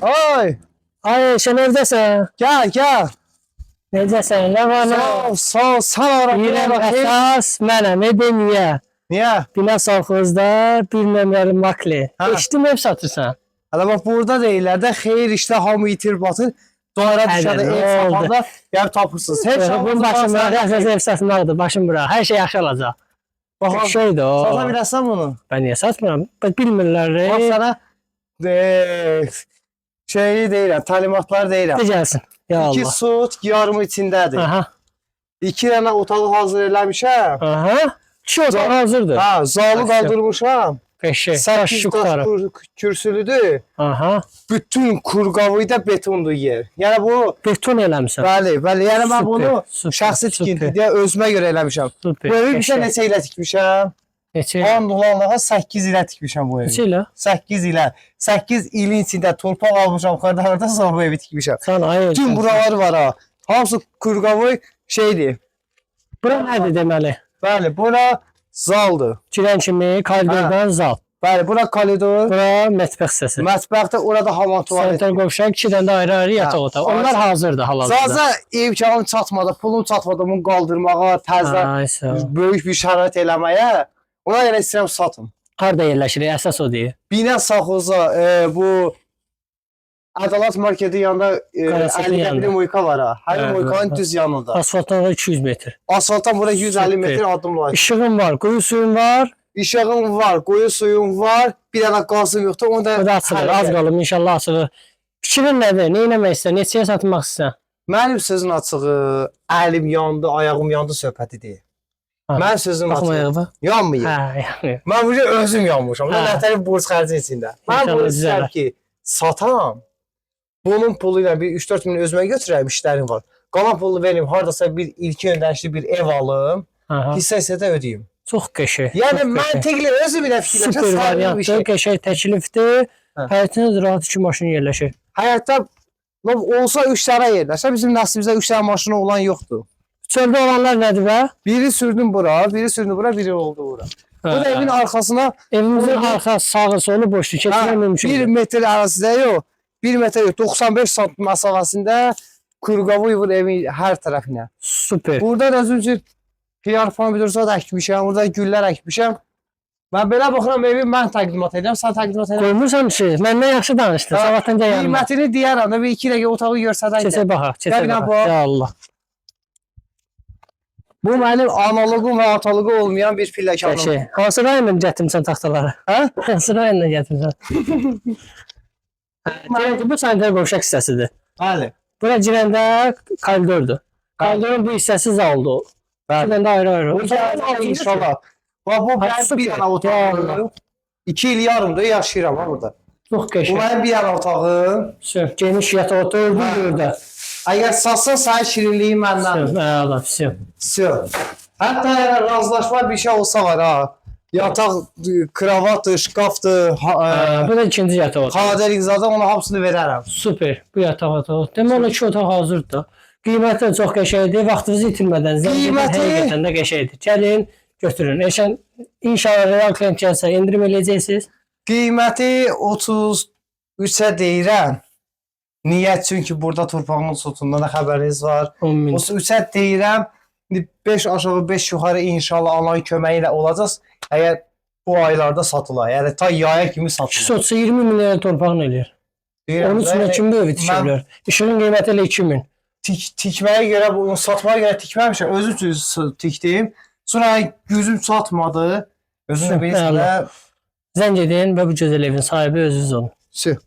Ay. Ay sen evdesin. Gel. Necəsən? Ne var ne? Sağ ol. Sen ara. Yine esas mənəm. Niye? Niye? Bina Savxozda bir nömrəli makli. Ha. Eşitdim ev satırsan. Hala bak burada değiller de xeyir işte hamı itir batır. Doğru düşədə Hə, ev oldu. satanda yer tapırsınız. Hep Bunun başında əsas ev satmaqdır. Başım bura. Hər şey yaxşı olacaq. Bax, Şeydir o. sata biləsən bunu. Ben niye satmıram? Bilmirlər. Bak sana şeyi deyirəm, talimatlar deyirəm. Gəlsin. Ya 2 Allah. sut yarımı içindədir. Aha. 2 dənə otağı hazır eləmişəm. Aha. Kişi otağı hazırdır. Ha, zalı Aşağı. qaldırmışam. Peşe. 8 daş kürsülüdür. Aha. Bütün kurqavı da betondur yer. Yəni bu Beton eləmişsən. bəli. Yəni mən Süper, bunu süper, şəxsi süper. tikintiyə özümə görə eləmişəm. Super. Bu evi bir Peşe. neçə ilə tikmişəm? Neçə? Anlağa 8 ilə tikmişəm bu evi. Neçə ilə? 8 ilə. 8 ilin içində torpaq almışam, xırda sonra bu evi tikmişəm. Sən ayır. Bütün buralar var ha. Hamısı kurqavı şeydir. Bura nədir deməli? Bəli, bura zaldır. Girən kimi koridordan zal. Bəli, bura koridor. Bura mətbəx hissəsi. Mətbəxdə orada hamam tualet. Sanitar qovşaq, 2 dənə də ayrı-ayrı yataq otağı. Onlar hazırdır hal-hazırda. Zaza imkanım çatmadı, pulum çatmadı bunu qaldırmağa, təzə Ay sağ ol. böyük bir şərait eləməyə. Ona görə istəyirəm satım. Harda yerləşir? Əsas o deyir. Bina Savxoza bu Adalat marketi yanında Qarasatın 50 yanında. metre moyka var ha. Hər Hə, moykanın hə. düz yanında. Asfaltdan da 200 metr. Asfaltdan bura 150 Süper. metre adım var. İşığın var, quyu suyun var. İşığım var, quyu suyum var, bir dənə qazım yoxdur. Onu da Bu da açılır. Az qalıb inşallah açılır. Fikrin nədir? Nə etmək istəyirsən? Neçəyə satmaq istəyirsən? Mənim sözün açığı, əlim yandı, ayağım yandı söhbəti deyil. Ha, Mənim sözüm açığı. Baxmayaq. Yanmayıb. Hə, yəni. Mən bu özüm yanmışam. Mən Hə. nətəri borc xərci içində. Mən İnşallah bunu istəyirəm düzələr. ki, satam. Bunun pulu ilə bir 3-4 min özümə götürərəm, işlərim var. Qalan pulu verim, hardasa bir ilki öndəşli bir ev alım, Aha. hissə-hissə də ödəyim. Çox qəşəng. Yəni çox qəşəng. məntiqli özüm ilə fikirləşəm, Super sağlam bir variantdır, şey. qəşəng təklifdir. Hə. Həyatınız rahat 2 maşın yerləşir. Həyatda olsa 3 dənə yerləşə, bizim nəslimizdə 3 dənə maşını olan yoxdur. Çöldə olanlar nədir bə? Biri sürdüm bura, biri oldu bura. Bu da evin arxasına Evimizin arxa sağı solu boşdur. Keçmək 1 mümkündür. metr ərazidə yox, 1 metr yox, 95 sant məsafəsində kurqavı yığır evin hər tərəfinə. Super. Burada da özüm üçün xiyar pomidor əkmişəm, burada güllər əkmişəm. Mən belə baxıram evi mən təqdimat edirəm, sən təqdimat edirəm. Qoymursan şey. Məndən yaxşı danışdın. Sabahdan gəl yanıma. Qiymətini deyərəm də bir 2 dəqiqə otağı görsədən. Keçək baxaq. Gəl Keçək bir dənə baxaq. bax. Ya Allah. Bu mənim analoğum və atalığı olmayan bir pilləkanım. Qəşəng. Hansı rayondan gətirmisən taxtaları? Hə? Hansı rayondan gətirmisən? Bu sanitar qovşaq hissəsidir. Bəli. Bura girəndə koridordur. Koridorun bu hissəsi zaldır. Bəli. Girəndə ayrı-ayrı. Bu da inşallah. Bax bu mənim bir dənə otağım. 2 il yarımdır yaşayıram ha burada. Çox Bu qəşəng. mənim bir dənə otağım. Sür. Geniş yataq otağı burada. Əgər satsan sənin şirinliyin məndən. Allah, sür. Sür. Hətta əgər razılaşma bir şey olsa var ha. Yataq, kravatdır, şkafdır, Bu da ikinci yataq otağı. xadəlik zaten ona hamısını verərəm. Super. Bu yataq otağı. Demək olar ki, otaq hazırdır. Qiyməti də çox qəşəngdir. Vaxtınızı itirmədən Qiyməti- həqiqətən də qəşəngdir. Gəlin, götürün. Eşən inşallah real klient gəlsə endirim eləyəcəksiniz. Qiyməti 33-ə deyirəm. Niyə? Çünki burada torpağımın sotundan da xəbəriniz var. 10.000. 33-ə deyirəm. 5 aşağı 5 yuxarı inşallah Allahın köməyi ilə olacaq. Əgər bu aylarda satılar. Yəni ta yaya kimi 2 satılır. sotsa 20 min liraya torpağın eləyir. Deyirəm, Onun üçün yəni kim bu evi tikə mən- bilər? İşığın qiyməti elə 2000. tikməyə görə, bunu satmağa görə tikməmişəm. Özüm üçün tikdim. Sonra gözüm çatmadı. Özüm də Bəli. bilirsən də. Zəng edin və bu gözəl evin sahibi özünüz olun. Sü.